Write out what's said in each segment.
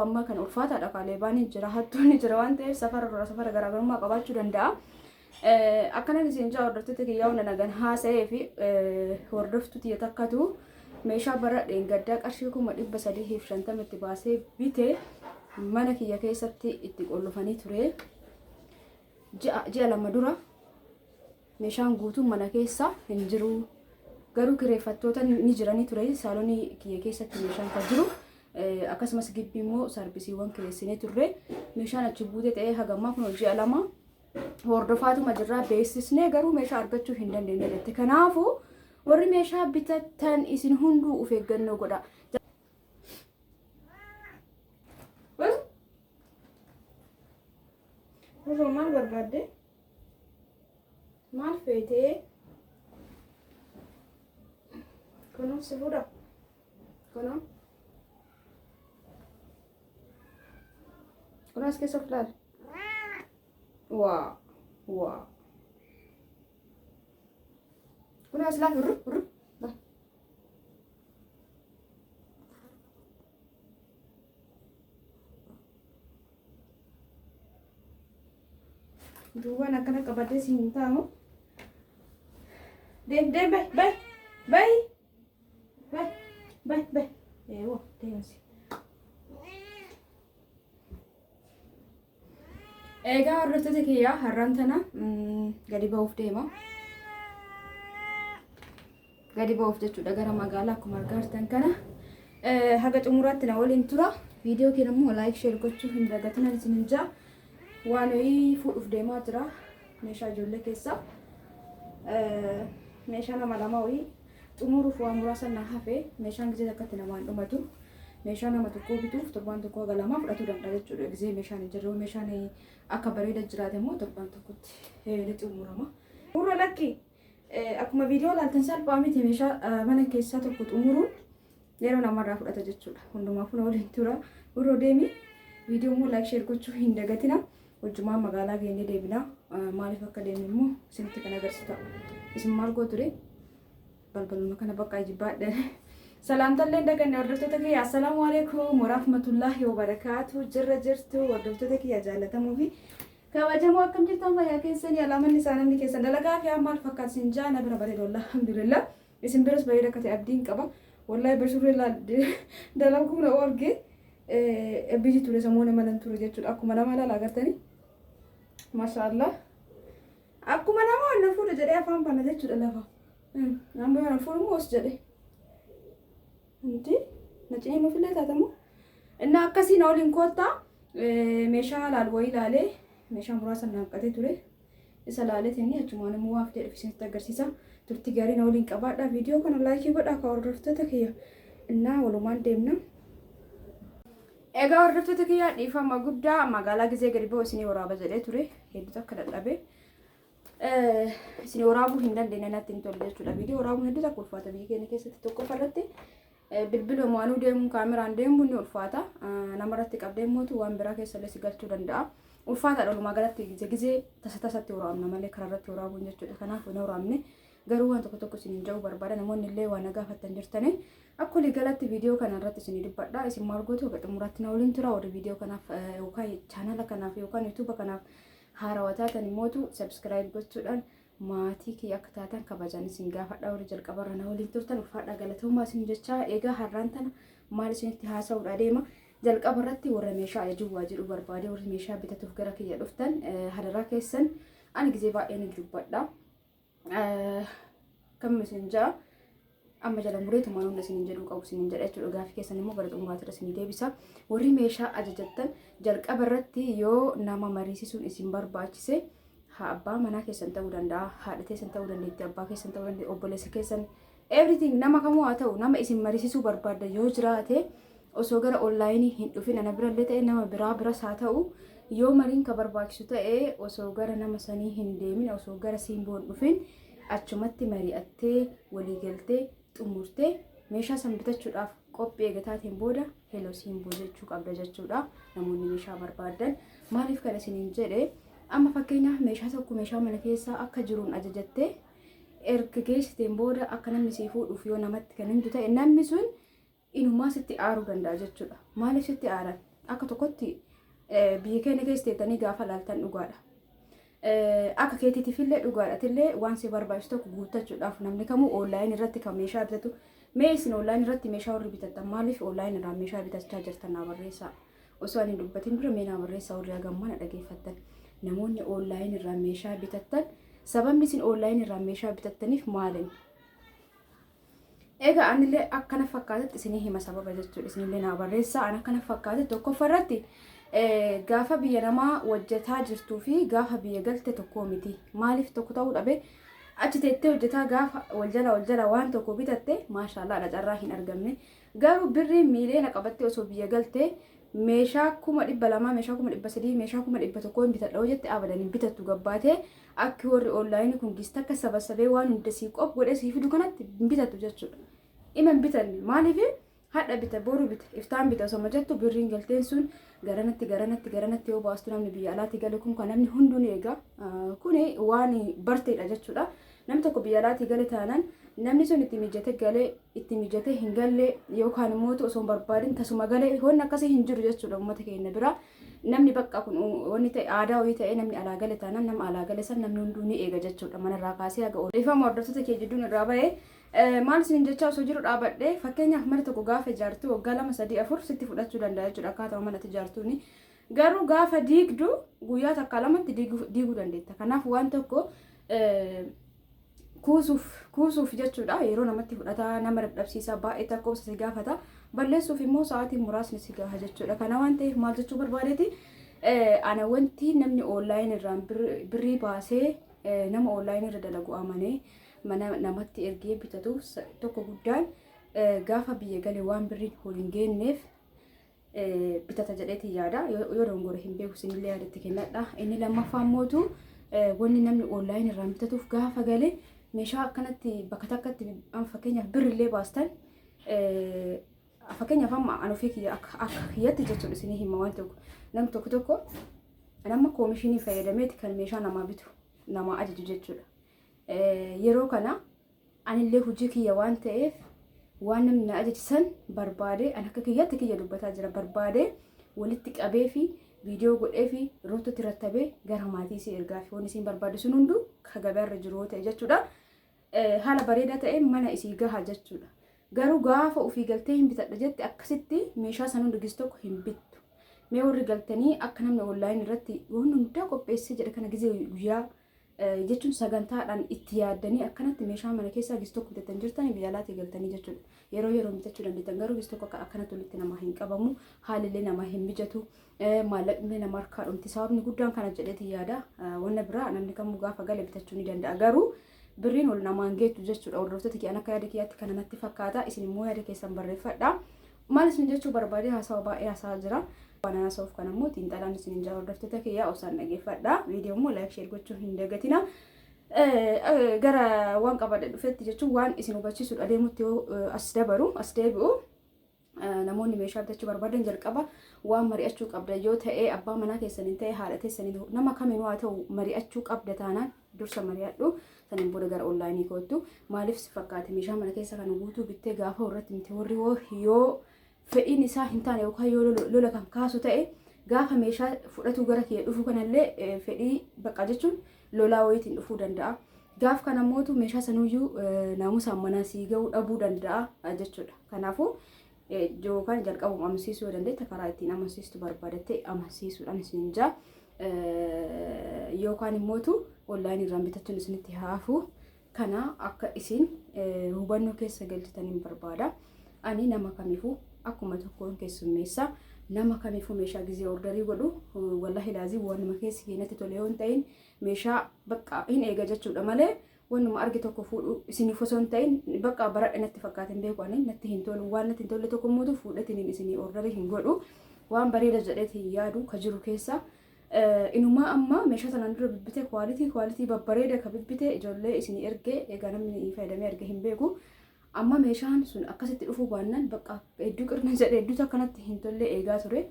amma kan ulfaataadha kaaleebaan jira hattuun jira waan ta'eef safara garaagarummaa qabaachuu danda'a. Akkana isin jaa hordoftoota kiyyaa hunda nagan haasa'ee fi hordoftuu xiyya takkatu meeshaa bara dheengaddaa qarshii 350 itti baasee bitee mana kiyya keessatti itti qollofanii ture. Ji'a lama dura meeshaan guutuun mana keessa hin jiru. Garuu kireeffattoota ni jiranii ture saalonii kiyya keessatti meeshaan kan jiru. Akkasumas gibbii immoo sarvisiiwwan kireessinee turre. Meeshaan achi buutee ta'ee hagammaa kun ji'a lama hordofaatuma jirraa beeksisnee garuu meeshaa argachuu hin dandeenye jette. Kanaafuu warri meeshaa bitatan isin hunduu of eeggannoo godha. Maal barbaadde? Maal feetee? Kunuun si fuudha. Kunuun as keessa of ilaali. Waa. Kunuun as ilaali. Duwwaan akkana qabadee si hin taa'u. Deem bai. Eewwa deemsi. Egaa hordoftoota kiyyaa har'aan tana gadi ba'uuf deema. Gadi ba'uuf jechuudha gara magaalaa akkuma argaa jirtan kana. Haga xumuraatti na waliin tura. Viidiyoo keenya immoo like share gochuu hin dagatinaa isin jaa. Waan wayii fuudhuuf deemaa jira. Meeshaa ijoollee keessaa. Meeshaa nama lama wayii xumuruuf waan muraasa na hafe. Meeshaan gisee akkatti namaan dhumatu. Meeshaa nama tokkoo bituuf torbaan tokkoo haga lamaa fudhachuu danda'a jechuudha. Gisee meeshaan hin jirre meeshaan akka bareeda jiraate immoo torbaan tokkotti ni xumurama. Xumura lakki akkuma viidiyoo ilaaltan salphaa miti meeshaa mana keessaa tokko xumuruun yeroo namarraa fudhata jechuudha. Hundumaaf na waliin tura. Uroo deemi viidiyoo immoo like share gochuu hin dagatina. Wajjumaan magaalaa geenye deebina. Maaliif akka deemne immoo isinitti kan agarsiisa. Isin maal gooture? Balbaluma kana bakka jibbaadha. Salaamtallee daganne hordoftoota kiyya assalaamu alaykum warahmatullahi wabarakaatu. Jirtu hordoftoota kiyya jaalatamuu fi kabajamoo akkam jirtan fayyaa keessanii alaamanni isaanii keessan dalagaa fi maal fakkaatu isin jaana bira bareedo alhamdulillah. Isin biras bareeda akka ta'e abdiin qaba. Wallahi bashurree dalaguu na orge biyyi ture samuuna malan ture jechuudha. Akkuma nama laala agartanii. Mashallah. Akkuma nama waan fuudha jedhee afaan bana jechuudha lafa. Amma waan fuudhu moo os jedhee. Inti nacee nuuf illee taatamu. Inna akkasiin waliin koottaa meeshaa laal wayii ilaalee meeshaa muraasa naqatee ture. Isa laaleetiin achumaan immoo waaf jedhe isinitti agarsiisa. Turtii gaarii na waliin qabaadha. Viidiyoo kana laayikii godhaa akka hordoftoota kiyya. Innaa walumaan deemna. Egaa hordoftoota kiyya dhiifama guddaa magaalaa gisee gadi ba'u isinii waraaba jedhee ture. Hedduutu akka dadhabee. Isinii waraabuu hin dandeenye natti hin tolle jechuudha. Viidiyoo waraabuun hedduutu akka ulfaata biyya keenya keessatti tokko irratti. Bilbila waanuu deemuun kaameraan deemuun ni ulfaata. Namarratti qabdee mootu waan biraa keessallee si galchuu danda'a. Ulfaataadha walumaa galatti gisee tasatti waraabna malee karaarratti waraabuun jechuudha. Kanaaf hin waraabne garuu waan tokko isin ja'uu barbaada. Namoonni illee waan gaafattan jirtanii akka galatti viidiyoo kana irratti isin dubbadha. Isin maal gootu akka xumuraatti na waliin tura. Warri viidiyoo kanaaf yookaan chaanala kanaaf yookaan yuutuuba kanaaf haarawaa taatan mootu subscribe gochuudhaan maatii kiyya akka taatan kabajaan isin gaafadha. Warri jalqabarra na waliin turtan ulfaadha galatoomaa isin jechaa. Egaa har'aan tana maal isinitti haasa'uudha deema. Jalqabarratti warra meeshaa ajajuu waa jedhu barbaade warri meeshaa bitatuuf gara kiyya dhuftan hadaraa keessan ani gisee baay'ee ni dubbadha. Kam isin jaa amma jala mureetu maal hunda isin jedhu qabu isin jedha jechuudha. Gaafii keessan immoo gara xumuraatti isin deebisa. Warri meeshaa ajajattan jalqabarratti yoo nama mariisisuun isin barbaachise abbaa manaa keessan ta'uu danda'a, haadha keessan ta'uu dandeetti, abbaa keessan ta'uu dandeetti, obboleessa keessan everything nama kamuu haa ta'u nama isin mariisisuu barbaadda yoo jiraate osoo gara onlaayinii hin dhufin ana birallee ta'e nama biras haa ta'u yoo mariin ka barbaachisu ta'e osoo gara nama sanii hin deemin osoo gara simboon dhufin achumatti mari'attee waliigaltee xumurtee meeshaa san bitachuudhaaf qophii eegataatiin booda hello simboo jechuu qabda jechuudha. Namoonni meeshaa barbaadan maaliif kana isiniin jedhe amma fakkeenyaaf meeshaa tokko meeshaa mana keessaa akka jiruun ajajattee erga geessiteen booda akka namni si fuudhuuf yoo namatti kan hindu ta'e namni sun inumaa sitti aaruu danda'a jechuudha. Maaliif sitti aaran? akka tokkotti biyya keenya keessa teessanii gaafa laaltan dhugaadha. Akka keetiitiifillee dhugaadhatillee waan si barbaachisu tokko guuttachuudhaaf namni kamuu onlaayinii irratti kan meeshaa bitatu. Mee isin onlaayinii irratti meeshaa warri bitattan maaliif onlaayinii irraa meeshaa bitachaa jirtan naa barreessaa. Osoo ani dubbatiin dura mee naa barreessaa warri hagammaan dhageeffattan. Namoonni onlaayinii irraa meeshaa bitattan sababni isin onlaayinii irraa meeshaa bitattaniif maali? Egaa anillee akkana fakkaatetti isinii hima sababa jechuudha. Isinillee naa barreessaa. An akkana fakkaate tokkoffarratti gaafa biyya namaa hojjetaa jirtuu fi gaafa biyya galte tokko miti. Maaliif tokko ta'uu dhabe? Achi teettee hojjetaa gaafa wal jala waan tokko bitatte maashaallah carraa hin argamne. Garuu birrii miiliyoona qabattee osoo biyya galtee meeshaa 200,000 meeshaa 300 meeshaa 100 bitadha jette abadan hin bitattu gabbaatee akka warri onlaayinii kun gista akka sabasabee waan hunda sii qop godhee sii fidu kanatti hin bitattu jechuudha. Ima hin bitanne maaliif hadha bita boru bita iftaan bita osoo jettu birriin galteen sun garanatti yoo baastu namni biyya alaatti gale kun kan namni hunduun eega kuni waan barteedha jechuudha. Namni tokko biyya alaatti gale taanaan namni sun itti mijate hin galle yookaan immoo osoo barbaadin tasuma gale wanni akkasii hin jiru jechuudha uummata keenya bira. Namni bakka kun wanni ta'e aadaa wayii ta'e namni alaa gale taanaan nama alaa gale san namni hunduu ni eega jechuudha. Manarraa kaasee haga odeeffama hordoftoota kee jidduun irraa bahee maal isin jechaa osoo jiru dhaabadhee fakkeenyaaf mana tokko gaafa ijaartu waggaa 2, 3, 4 sitti fudhachuu danda'a jechuudha akkaataa mana ijaartuuni. Garuu gaafa diigdu guyyaa takka lamatti diiguu dandeetta. Kanaaf waan tokko kuusuuf jechuudha yeroo namatti fudhata nama dadhabsiisaa baay'ee takka obsa si gaafata balleessuuf immoo sa'aatii muraasni si gaafa jechuudha. Kana waan ta'eef maal jechuu barbaadeeti ana wanti namni onlaayinii irraan birrii baasee nama onlaayinii irra dalagu amanee mana namatti ergee bitatu tokko guddaan gaafa biyya galee waan birriin waliin geenneef bitata jedheeti yaada. Yoo dongore hin beeku sinillee yaadatti kennadha. Inni lammaffaan mootu wanni namni onlaayinii irraan bitatuuf gaafa galee meeshaa akkanatti bakka takkatti fakkeenyaaf birrillee baastan fakkeenyaaf amma an ofii kiyya akka kiyyatti jechuudha isinii hima waan tokko namni tokko nama koomishinii fayyadameeti kan meeshaa namaa bitu namaa ajaju jechuudha. Yeroo kana anillee hojii kiyya waan ta'eef waan namni na ajajisan barbaade an akka kiyyatti kiyya dubbataa jira barbaade walitti qabee fi viidiyoo godhee fi roottoti rattabee gara maatii isii ergaa fi wanni isiin barbaadu sun hundu ka gabaarra jiru ta'e jechuudha. Haala bareedaa ta'een mana isii gaha jechuudha. Garuu gaafa ofii galtee hin bitadha jette akkasitti meeshaa san hundi gis tokko hin bittu. Mee warri galtanii akka namni onlaayinii irratti waan hundaa qopheessee jedha kana gizee guyyaa jechuun sagantaadhaan itti yaaddanii akkanatti meeshaa mana keessaa gis tokko bitatan jirtanii biyya alaatii galtanii jechuudha. Yeroo bitachuu dandeettan garuu gis tokko akkanatti walitti namaa hin qabamu haalillee namaa hin mijatu maallaqni nama harkaa dhumti sababni guddaan kana jedheeti yaada. Wanna biraa namni kamuu gaafa gale bitachuu ni danda'a garuu birriin ol namaan geettu jechuudha. Hordoftoota kiyyan akka yaada kiyyaatti kana natti fakkaata. Isin immoo yaada keessan barreeffadha. Maal isin jechuu barbaade haasawa baay'ee haasaa jira. Waan haasawuuf kan immoo xiinxalaan isin hin jira hordoftoota kiyyaa osaan dhageeffadha. Viidiyoo immoo laayik sheer gochuun hin dagatina. Gara waan qabadhe dhufetti jechuun waan isin hubachiisuudha deemutti as deebi'u namoonni meeshaa bitachuu barbaadan jalqaba waan mari'achuu qabda yoo ta'e abbaa manaa keessaniin ta'e haadha keessaniin nama kamiinuu haa ta'u mari'achuu qabda taanaan dursa mari'adhu saniin booda gara onlaayinii kootu maaliif si fakkaate meeshaa mana keessa kan guutuu bittee gaafa warratti miti warri yoo fedhiin isaa hin taane yookaan yoo lola kan kaasu ta'e gaafa meeshaa fudhatu gara kee dhufu kanallee fedhii bakka jechuun lolaa wayiitiin dhufuu danda'a. Gaaf kana mootu meeshaa sanuyyuu naamusaan manaa sii ga'uu dhabuu danda'a jechuudha. Kanaafuu yookaan jalqabuun amansiisuu yoo dandeette karaa ittiin amansiistu barbaadatte amansiisuudhaan isin jaa yookaan immootu onlaayinii irraan bitachuun isinitti haafu kana akka isin hubannoo keessa galchitaniin barbaada. Ani nama kamiifuu akkuma tokkoon keessummeessa nama kamiifuu meeshaa gizee ordarii godhu wallahi laazii waanuma keessi keenyatti tole yoo hin ta'in meeshaa bakka hin eega jechuudha malee wanuma argi tokko fuudhu isiniif osoo hin ta'in bakka baradha natti fakkaatan beeku ani natti hin tolu waan natti hin tolle tokko muutu fuudhatiin isinii ordarii hin godhu waan bareeda jedheeti yaadu ka jiru keessa inumaa amma meeshaa sanaan dura bibbite kwaalitii babbareeda ka bibbite ijoollee isinii ergee egaa namni fayyadamee erge hin beeku. Amma meeshaan sun akkasitti dhufuu baannaan bakka hedduu qirna jedhe hedduutu akkanatti hin tolle eegaa ture.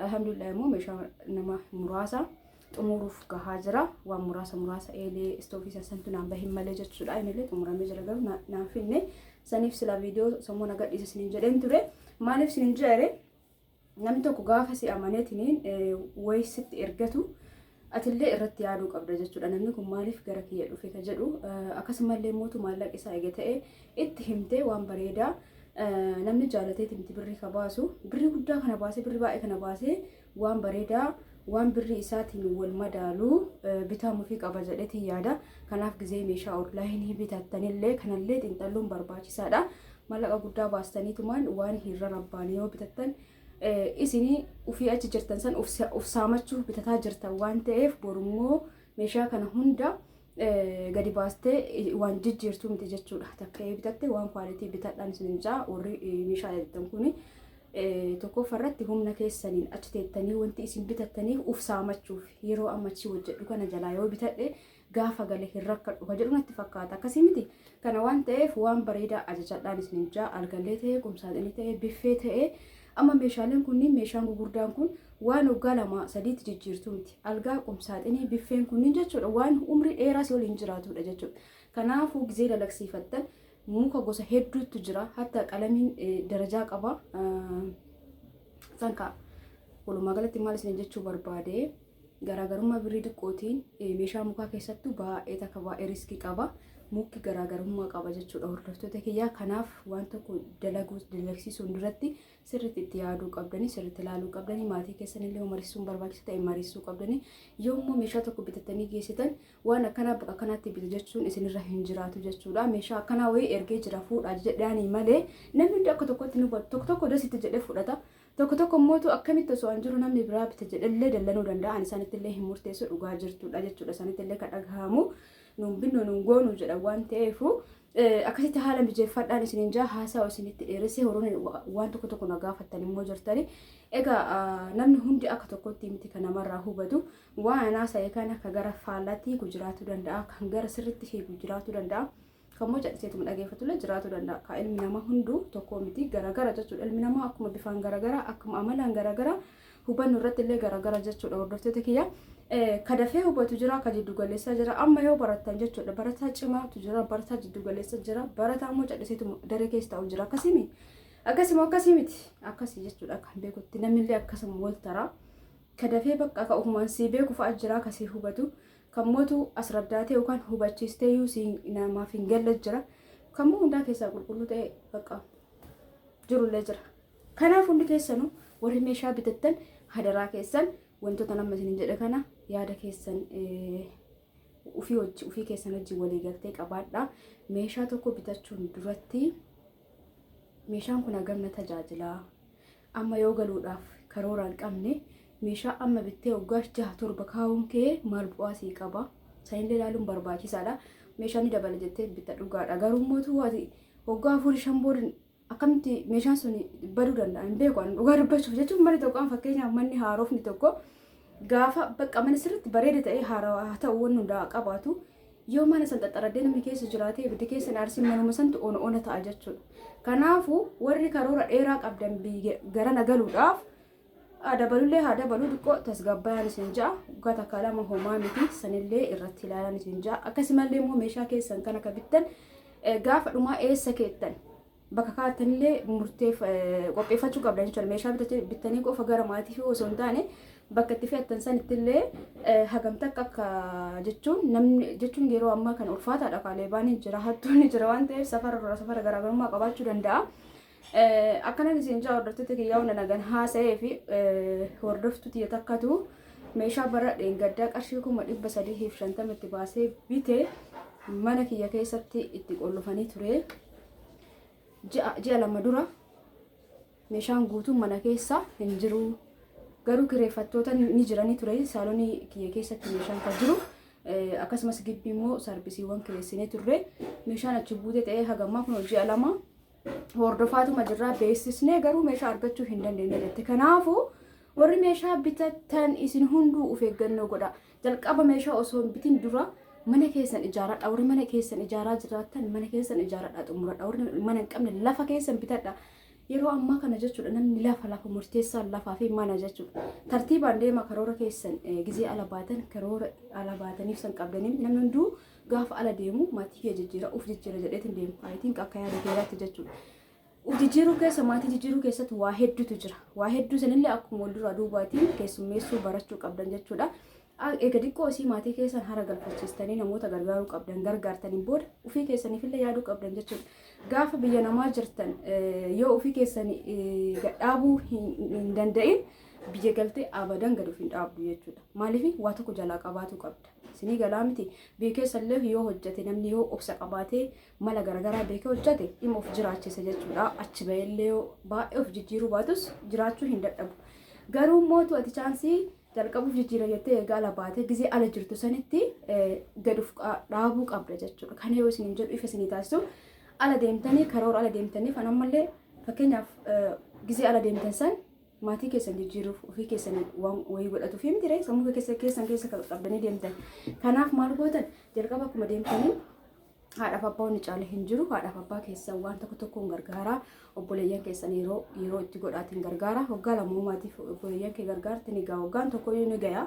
Alhamdulillah immoo meeshaa nama muraasa xumuruuf gahaa jira. Waan muraasa eelee istoofii santu naan bahin malee jechuudha. Inillee xumuramee jira garuu naan finne saniif sila viidiyoo sammuu nagadhiisa isiniin jedheen ture. Maaliif isiniin jedhe namni tokko gaafa si amaneetiniin wayisitti ergatu atillee irratti yaaduu qabda jechuudha. Namni kun maaliif gara kiyya dhufe ka jedhu akkasumallee mootu maallaqa isaa eege ta'e itti himtee waan bareedaa namni jaalatee timti birrii ka baasu birrii guddaa kana baasee birrii baay'ee kana baasee waan bareedaa waan birrii isaatiin wal madaaluu bitamuufii qaba jedheetiin yaada. Kanaaf gizee meeshaa onlaayinii bitattanillee kanallee xiinxalluun barbaachisaadha. Maallaqa guddaa baastaniitumaan waan hirra rabbaanii yoo bitattan isinii ufii achi jirtan san uf saamachuu bitataa jirtan waan ta'eef borummoo meeshaa kana hunda gadi baastee waan jijjiirtuu miti jechuudha. Takka bitatte waan kwaalitii bitadhaan isin jaa warri meeshaa jettan kuni tokkoffarratti humna keessaniin achi teettanii wanti isin bitattaniif uf saamachuuf yeroo ammachi hojjedhu kana jalaa yoo bitadhe gaafa gale hin rakkadhu ka jedhu natti fakkaata. Akkasii miti. Kana waan ta'eef waan bareedaa ajajadhaan isin jaa algallee ta'ee qumsaaxinii ta'ee biffee ta'ee amma meeshaaleen kunniin meeshaan gurguddaan kun waan waggaa 2-3 jijjiirtuu miti. Algaa qumsaaxinii biffeen kunniin jechuudha waan umrii dheeraa si waliin jiraatudha jechuudha. Kanaafuu gizee dalagsiifattan muka gosa hedduutu jira. Hatta qalamiin darajaa qaba. Sanka walumaa galatti maal isin jechuu barbaade garaagarummaa birrii xiqqootiin meeshaa mukaa keessattuu baay'ee takka baay'ee riskii qaba. Mukki garaagarummaa qaba jechuudha hordoftoota kiyyaa. Kanaaf waan tokko dalagsiisuun duratti sirriitti itti yaaduu qabdanii sirriitti ilaaluu qabdanii maatii keessanillee mariisuun barbaachisaa ta'e mariisuu qabdanii yommuu meeshaa tokko bitattanii geessitan waan akkanaa bakka kanaatti bitu jechuun isinirra hin jiraatu jechuudha. Meeshaa akkanaa wayii ergee jira fuudhaa jedhaanii malee namni akka tokkotti nu tokko tokko dasitti jedhee fudhata. Tokko tokko mootu akkamitti osoo hin jiru namni biraa bita jedhallee dallanuu danda'a. Ani isaanittillee hin murteessu dhugaa jirtudha jechuudha. Isaanittillee kan dhagahamu nuun binnu nuun goonu jedha waan ta'eef akkasitti haala mijeeffadhaan isinin jaa haasaa isinitti dheeressee horoon waan tokko tokko na gaafattan immoo jirtani. Egaa namni hundi akka tokkotti miti kan namarraa hubatu waan haasa'e kan akka gara faallatti jiraachuu danda'a kan gara sirriitti hiiku jiraachuu danda'a. Kan moo jedhiseetuma dhageeffatullee jiraachuu danda'a. Kan ilmi namaa hunduu tokko miti garagara jechuudha. Ilmi namaa akkuma bifaan garagara akkuma amalaan garagara hubannoo irratti illee garagara jechuudha hordoftoota kiyya. Kadafee hubatu jira ka jiddu galeessaa jira amma yoo barattan jechuudha barataa cimaatu jira barataa jiddu galeessa jira barataa immoo cadhiseetu daree keessa taa'u jira akkasii miti akkasii jechuudha kan beekutti namnillee akkasuma wal taraa kadafee bakka akka ofumaan si beeku fa'a jira akkasii hubatu kan mootu as raddaatee yookaan hubachiistee yuusii namaaf hin galle jira kan moo hundaa keessaa qulqulluu ta'e bakka jirullee jira. Kanaaf hundi keessanuu warri meeshaa bitattan hadaraa keessan wantoota nama isin jedhe kana yaada keessan ufii keessan wajjin walii galtee qabaadha. Meeshaa tokko bitachuun duratti meeshaan kun hagam na tajaajila amma yoo galuudhaaf karoora hin qabne meeshaa amma bittee waggaa 6-7 kaawuun kee maal bu'aa sii qaba sanillee ilaaluun barbaachisaadha. Meeshaan ni dabala jettee bitta dhugaadha garuu mootuu waggaa 4-5 booda akkamitti meeshaan sun baduu danda'a hin beeku. Dhugaa dubbachuuf jechuun manni tokko fakkeenyaaf manni haarofni tokko gaafa bakka mana sirriitti bareeda ta'ee haarawaa ta'uu waan hundaa qabaatu yoo mana san xaxaradee namni keessa jiraatee ibiddi keessa naarsi manuma santu ona ta'a jechuudha. Kanaafuu warri karoora dheeraa qabdan gara nagaluudhaaf dabalullee haa dabaluu xiqqoo tasgabbayaan isin ja'a waggaa takka lama homaa miti sanillee irratti ilaalan isin ja'a. Akkasumallee immoo meeshaa keessan kan akka bittan gaafa dhumaa eessa keettan bakka kaattanillee murteef qopheeffachuu qabdan jechuudha. Meeshaa bittanii qofa gara maatii fi osoo hin taane bakka itti fe'attan sanittillee hagamta akka jechuun namni jechuun yeroo ammaa kana ulfaataadha kaalee baanii jira hattuun jira waan ta'eef safara garaagarummaa qabaachuu danda'a. Akkanan isin jaa hordoftoota kiyyaa hunda nagan haasa'ee fi hordoftuu xiyya takkatu meeshaa bara dheengaddaa qarshii 350 itti baasee bitee mana kiyya keessatti itti qollofanii ture. Ji'a 2 dura meeshaan guutuun mana keessa hin jiru. Garuu kireeffattoota ni jiranii ture saalonii kiyya keessatti meeshaan kan jiru akkasumas gibbii immoo sarvisiiwwan kireessinee turre meeshaan achi buutee ta'ee hagammaa kun ji'a 2 hordofaatuma jirraa beeksisnee garuu meeshaa argachuu hin dandeenye jette. Kanaafuu warri meeshaa bitattan isin hunduu of eeggannoo godha. Jalqaba meeshaa osoo hin bitin dura mana keessan ijaaradha. Warri mana keessan ijaaraa jiraattan mana keessan ijaaradha xumuradha. Warri mana hin qabne lafa keessan bitadha. Yeroo ammaa kana jechuudha namni lafa murteessaa lafaa fi mana jechuudha. Tartiibaan deema karoora keessan gizee ala baatan karoora ala baataniif san qabdaniif namni hunduu gaafa ala deemu maatii kee jijjiira uf jijjiira jedheetiin deemu. Ayitiin akka yaada keeraatti jechuudha. jijjiiruu keessa maatii jijjiiruu keessatti waa hedduutu jira. Waa hedduu sanillee akkuma wal duraa duubaatiin keessummeessuu barachuu qabdan jechuudha. Egaa xiqqoo isii maatii keessan hara galfachiistanii namoota gargaaruu qabdan gargaartaniin booda ofii keessaniifillee yaaduu qabdan jechuudha. Gaafa biyya namaa jirtan yoo ofii keessanii gadhaabuu hin danda'in biyya galtee abadan gad of hin dhaabdu jechuudha. Maaliif waa tokko jalaa qabaatu qabda. Isinii galaa miti biyya keessallee yoo hojjete namni yoo obsa qabaatee mala garaagaraa beekee hojjete dhimma of jiraachisa jechuudha. Achi bahee yoo baay'ee of jijjiiruu baatus jiraachuu hin dadhabu. Garuu mootu ati chaansii jalqabuuf jijjiira jettee egaa baatee gizee ala jirtu sanitti gad of dhaabuu qabda jechuudha. Kana yoo isin jedhu ifa isinii taasisu ala deemtanii karoora ala deemtanii kan ammallee fakkeenyaaf gizee ala deemtan san maatii keessan jijjiiruuf ofii keessan waan wayii godhatuuf miti ree sammuu keessan keessa qabdanii deemtan. Kanaaf maal gootan jalqaba akkuma deemtanii haadhaaf abbaa wanni caale hin jiru. Haadhaaf abbaa keessan waan tokkoon gargaaraa. Obboleeyyan keessan yeroo itti godhaatiin gargaara. Waggaa lamuu maatiif obboleeyyan kee gargaarti ni ga'a. Waggaan tokko yoo ni ga'a.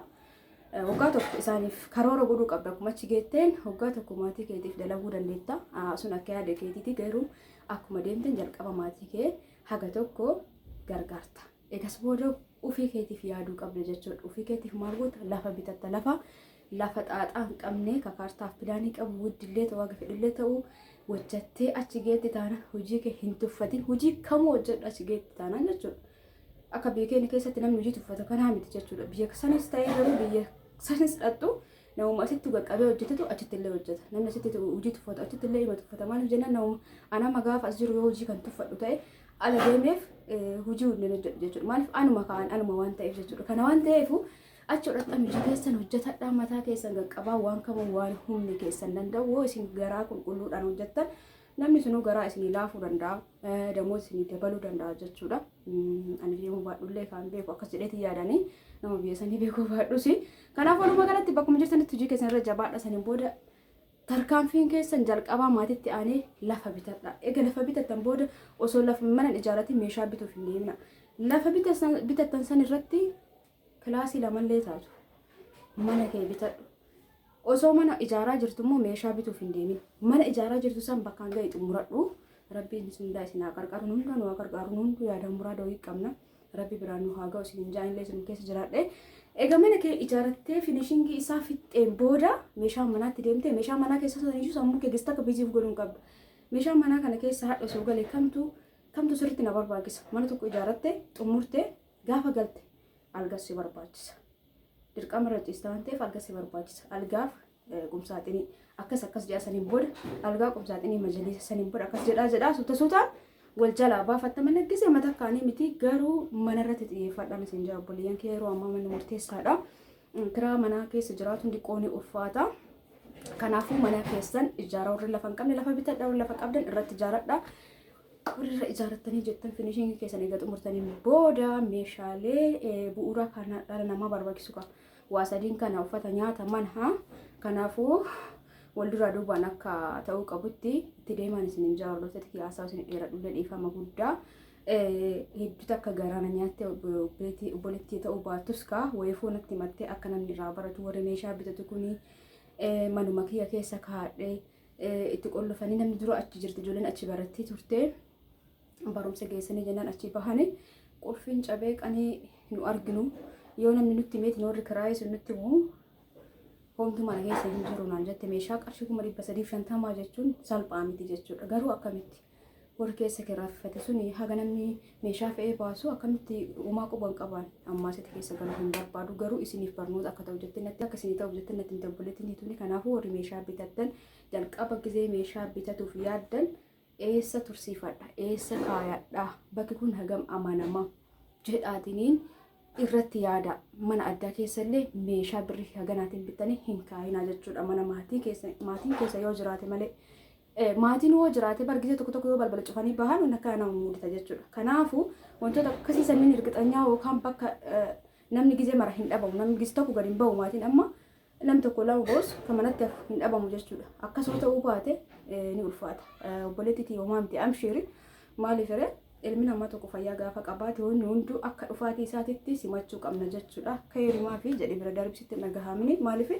Waggaa tokko isaaniif karoora godhuu qabda. Akkuma achi geetteen waggaa tokko maatii keetiif dalaguu dandeetta. Sun akka yaada keetiiti garuu akkuma deemten jalqaba maatii kee haga tokko gargaarta. Egas booda ofii keetiif yaaduu qabda jechuudha. Ofii keetiif maal goota lafa bitatta. Lafa xaaxaa hin qabne kaartaaf pilaanii qabu wuddillee ta'uu haga fedhillee ta'uu hojjattee achi geetti taana hojii kee hin tuffatin. Hojii kamuu hojjedhu achi geetti taana jechuudha. Akka biyya keenya keessatti namni hojii tuffata kanaa miti jechuudha. Biyya sanis ta'ee garuu biyya sanis dhadhu namuma asitti qaqqabee hojjetetu achitti illee hojjeta. Namni asitti hojii tuffatu achitti illee hima tuffata. Maaliif jennaan namuma anama gaafa as jiru yoo hojii kan tuffadhu ta'e ala deemeef hojii hundeen hojjedhu jechuudha. Maaliif anuma kaan anuma waan ta'eef jechuudha. Kana waan ta'eefu achi hodhadhaan hojii keessan hojjetadhaa mataa keessan qaqqabaa waan kamuu waan humni keessan danda'u yoo isin garaa qulqulluudhaan hojjettan namni sunuu garaa isinii laafuu danda'a. Damoota isinii dabaluu danda'a jechuudha. Ani deemuu baadhullee kan beeku akkas jedheeti yaadanii nama biyya sanii beekuu baadhus. Kanaaf walumaa galatti bakkuma jirtanitti hojii keessan irra jabaadha saniin booda tarkaanfiin keessan jalqabaa maatiitti aanee lafa bitadha. Egaa lafa bitattan booda osoo lafa mana ijaarratiin meeshaa bituuf hin deemina. Lafa bitattan san irratti kilaasii lamallee taatu mana kee bitadhu. Osoo mana ijaaraa jirtu immoo meeshaa bituuf hin deemin. Mana ijaaraa jirtu san bakkaan ga'e xumuradhu. Rabbiin isindaa isin haa qarqaaru hundaa nu haa qarqaaru hundu yaada muraada wayii qabna. Rabbi biraan nu haa ga'u isin jaanillee isin keessa jiraadhe. Egaa mana kee ijaarrattee finishingii isaa fixxeen booda meeshaa manaatti deemtee meeshaa manaa keessa saniyyuu sammuu kee gista akka biziif godhuun qabda. Meeshaa manaa kana keessa haadha osoo galee kamtu sirriitti na barbaachisa. Mana tokko ijaarrattee xumurtee gaafa galte algas si barbaachisa. Dirqama irra ciista waan ta'eef algas si barbaachisa. Algaaf qumsaaxinii akkas jedha saniin booda algaa qumsaaxinii majaliisa saniin booda akkas jedhaa suutaan wal jalaa baafatta mana gisee mata kaanii miti garuu mana irratti xiyyeeffadhaan isin jira obboleeyyan kee yeroo ammaa manni murteessaadha. Kiraa manaa keessa jiraatu diqoonii ulfaata. Kanaafuu mana keessan ijaaraa warri lafa hin qabne lafa bitadhaa warri lafa qabdan irratti ijaaradhaa. Warra ijaarrattanii jettan finishingii keessan eega xumurtaniin booda meeshaalee bu'uura kan dhala namaa barbaachisu qaba. Waa sadiin kana uffata nyaata mana kanaafuu wal duraa duubaan akka ta'uu qabutti itti deeman isin jaarrota kiyaasaa isin dheeradhullee dhiifama guddaa hedduu akka garaana nyaattee obboleettii ta'uu baattus kaa wayii foonatti mattee akka namni irraa baratu warri meeshaa bitatu kuni manuma kiyya keessa kaadhee itti qollofanii namni dura achi jirti ijoolleen achi barattii turte barumsa geessanii jennaan achi bahanii qulfiin cabee qanii nu arginu yoo namni nutti meeti nu warri kiraayee sun nutti himu homtuu mana keessa hin jiru naan jette meeshaa qarshii 350 jechuun salphaa miti jechuudha. Garuu akkamitti warri keessa kiraafate suni haga namni meeshaa fe'ee baasu akkamitti uumaa quban qaban ammaasitti keessa galuu hin barbaadu. Garuu isiniif barnoota akka ta'u jettee natti akka isinii ta'u jettee natti hin dabaletti ni tuni. Kanaafuu warri meeshaa bitattan jalqaba gizee meeshaa bitatuuf yaaddan eessa tursiifadha eessa kaayadha bakki kun hagam amanama jedhaatiniin irratti yaada. Mana addaa keessallee meeshaa birrii haganaatiin bitanii hin kaayinaa jechuudha. Mana maatiin keessa yoo jiraate malee maatiin yoo jiraate bargisee tokko yoo balbala cufanii bahan wanna akka nama mudata jechuudha. Kanaafuu wantoota akkasii sanniin hirqixanyaa yookaan bakka namni gizee mara hin dhabamu namni gizee tokko gadi hin bahu maatiin amma namni tokko lama boos kan manatti hin dhabamu jechuudha. Akkasuma ta'uu baate ni ulfaata. Obboleettii hoomaa miti amshiiri maaliif irree ilmi namaa tokko fayyaa gaafa qabaate wanni hunduu akka dhufaatii isaatitti simachuu qabna jechuudha. Akka heerumaa fi jedhee bira darbisitti nagahamni maaliif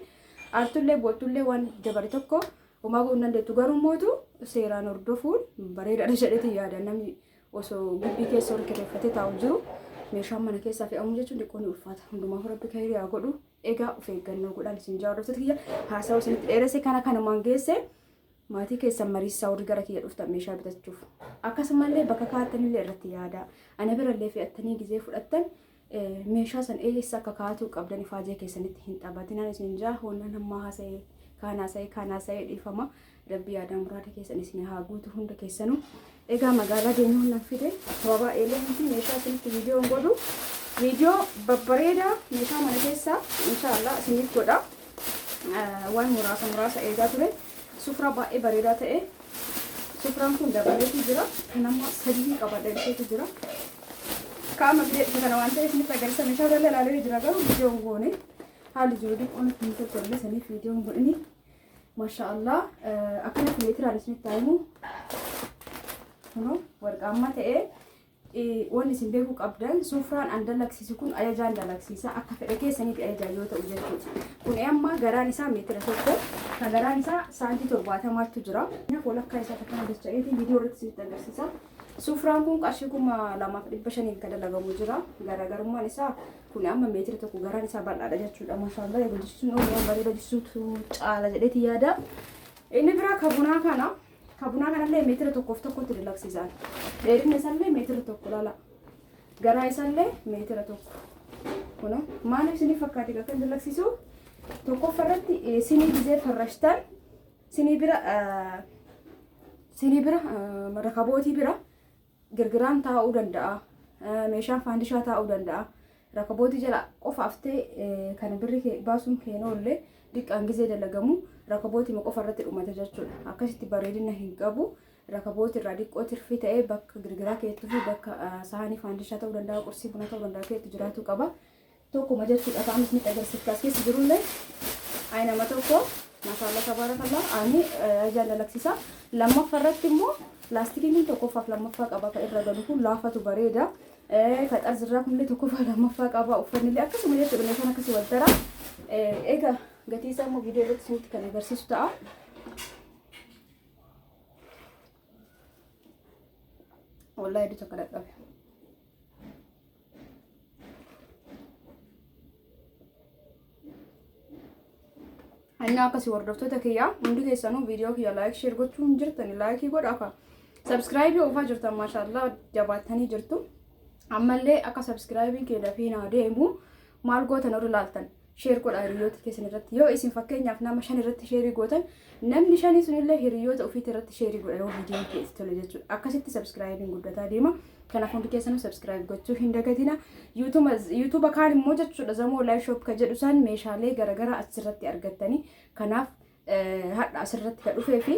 aartullee booltullee waan dabare tokko homaa goon dandeettu garuu mootu seeraan hordofuun bareedaadha jedheeti yaada. Namni osoo gibbii keessa ol kireeffatee taa'u jiru meeshaan mana keessaa fe'amu jechuun xiqqoon ulfaata. Hundumaaf rabbi khayrii haa godhu. Egaa of eeggannoo godhaan isin jaallattoota kiyya haasawaa isinitti dheeresse kanumaan geesse maatii keessan mariisaa warri gara kiyya dhuftan meeshaa bitachuuf. Akkasumallee bakka kaa'attanillee irratti yaada. Ana birallee fe'attanii gizee fudhattan meeshaa san eessa akka kaa'atuu qabdan ifaajee keessanitti hin taphatinaan isin jaa honna namaa haasa'ee dhiifama. Rabbi yaada muraada keessan isin haa guutu hunda keessanuu. Egaa magaalaa deemuu nan fide sababa eeleenti meeshaa isinitti viidiyoon godhu viidiyoo babbareedaa meeshaa mana keessaa inshaallah isiniif godha. Waan muraasa eegaa ture. Sufraa baay'ee bareedaa ta'e. Sufraan kun dabaleetu jira. Kan amma sadii qabadheetu jira. Kaama fidee kana waan ta'eef isinitti agarsiisa meeshaa galee ilaalee jira garuu viidiyoon goone haalli jiru dhiqoon ittiin toltolle saniif viidiyoon godhini. Maashaallah akkana fileetiraan isinitti taa'imu warqaammaa ta'ee waan isin beekuu qabdan sufraan an dalaksiisu kun ajajaan dalaksiisa akka fedhe keessaniif ajajaa yoo ta'u jechuudha. Kun amma garaan isaa meetira tokko kan garaan isaa saantii 70 jira. Walakkaa isaa akkana dacha'eetiin viidiyoo irratti isinitti agarsiisa. Sufraan kun qarshii 2500 kan dalagamu jira. Garaagarummaan isaa kun amma meetira tokko garaan isaa bal'aadha jechuudha. Maashaallah eeguldisuun waan bareeda jisuutu caala jedheeti yaada. Inni biraa kabunaa kanallee meetira tokkoof tokkotti dalaksiisan. Dheerinni isaallee meetira tokko lala. Garaa isaallee meetira tokko. Kun maaliif isinii fakkaate kan dalaksiisu? Tokkoffarratti sinii gizee farrashtan sinii bira rakabootii bira girgiraan taa'uu danda'a. Meeshaan faandishaa taa'uu danda'a. Rakabootii jala qofa aftee kana birri baasuun keenollee diqqaan gizee dalagamu rakabootii qofa irratti dhumata jechuudha. Akkasitti bareedina hin qabu. Rakabootii irraa diqqoo tirfii ta'ee bakka girgiraa keetti fi bakka saanii faandishaa ta'uu danda'a, qursii buna ta'uu danda'a keetti jiraatu qaba. Tokkuma jechuudha. Ta'anis ni agarsiifta as keessa jirullee ayi nama tokko maashaallah tabarakallah ani ajaan dalaksiisa. Lammaffaarratti immoo laastikiin tokkoffaaf lammaffaa qaba. Kan irra galu kun laafatu bareeda. Kan xarzirraa kunillee tokkoffaa lammaffaa qaba. Uffannillee akkasuma jechuudha. Meeshaan akkasii wal tara. Egaa gatii isaa immoo viidiyoo irratti isinitti kan agarsiisu ta'a. Wallahi hedduu tokko dadhabe. Hanya akkasii hordoftoota kiyyaa hundi keessanuu viidiyoo kiyya laayik sheer gochuun jirtani laayikii godha akka sabskraayibii oofaa jirtan maashaallah jabaattanii jirtu. Ammallee akka sabskraayibiin kee dafii naa deemu maal gootan warri laaltan sheer godha hiriyoota keessan irratti. Yoo isin fakkeenyaaf nama 5 irratti sheerii gootan namni 5 sunillee hiriyoota ofiit irratti sheerii godha yoo viidiyoon keessi tole jechuudha. Akkasitti sabskraayibiin guddataa deema. Kanaaf hundi keessanuu sabskraayib gochuu hin dagatina. Yuutuuba kaan immoo jechuudha zamoo laayif shoop kan jedhu san meeshaalee garaagaraa asirratti argattanii. Kanaaf hadha asirratti kan dhufee fi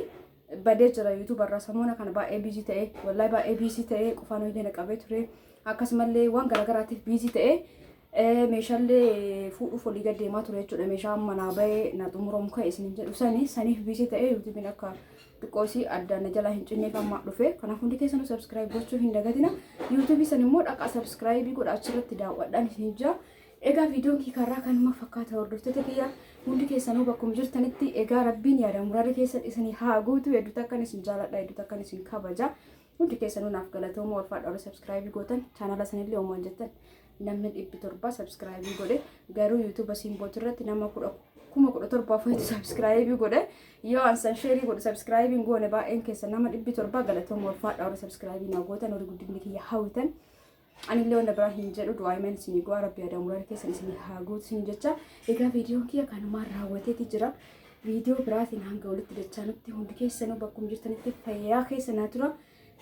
badee jira yuutuuba irraa samoona kana baay'ee biizii ta'ee wallahi baay'ee biizii ta'ee qofaan hojii qabee ture. Akkasumallee waan garaagaraatiif biizii ta'ee meeshaalee fuudhuuf olii gad deemaa ture jechuudha. Meeshaan manaa bahee na xumuramu ka'e isin jedhu saniif biizii ta'ee yuutuubiin akka xiqqoosii addaan na jalaa hin cinneef amma dhufe. Kanaaf hundi keessanuu sabskraayib gochuu hin dagatina. Yuutuubii san immoo dhaqa sabskraayibii godha achirratti daawwadhaan isin jaa. Egaa viidiyoon kiikarraa kanuma fakkaata hordoftoota kiyya hundi keessanuu bakkuma jirtanitti egaa rabbiin yaada muraada keessan isin haa guutu. Hedduu takkan isin jaaladha, hedduu takkan isin kabaja. Hundi keessanuu naaf galatooma walfaadha sabskraayibii gootan chaanala sanillee uumaan jettan namni 700 sabskraayibii godhe garuu yuutuuba siimbootu irratti nama 17,000 sabskraayibii godhe yoo ansan sheerii godhe sabskraayibiin goone baay'een keessa nama 700 galatooma walfaadha warra sabskraayibii naa gootan warri guddinni kiyya hawwitan. Anillee wanda biraa hin jedhu du'aa iman isinii go'a rabbi yaada muraada keessan isinii haa guutu isin jecha. Egaa viidiyoon kiyya kanumaan raawwateeti jira. Viidiyoo biraatiin hanga walitti dachaanutti hundi keessanuu bakkuma jirtanitti fayyaa keessanaa tura.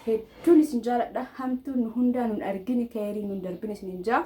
Hedduun isin jaaladha. Hamtuun hundaan nun argini keerii nun darbin isin jaa.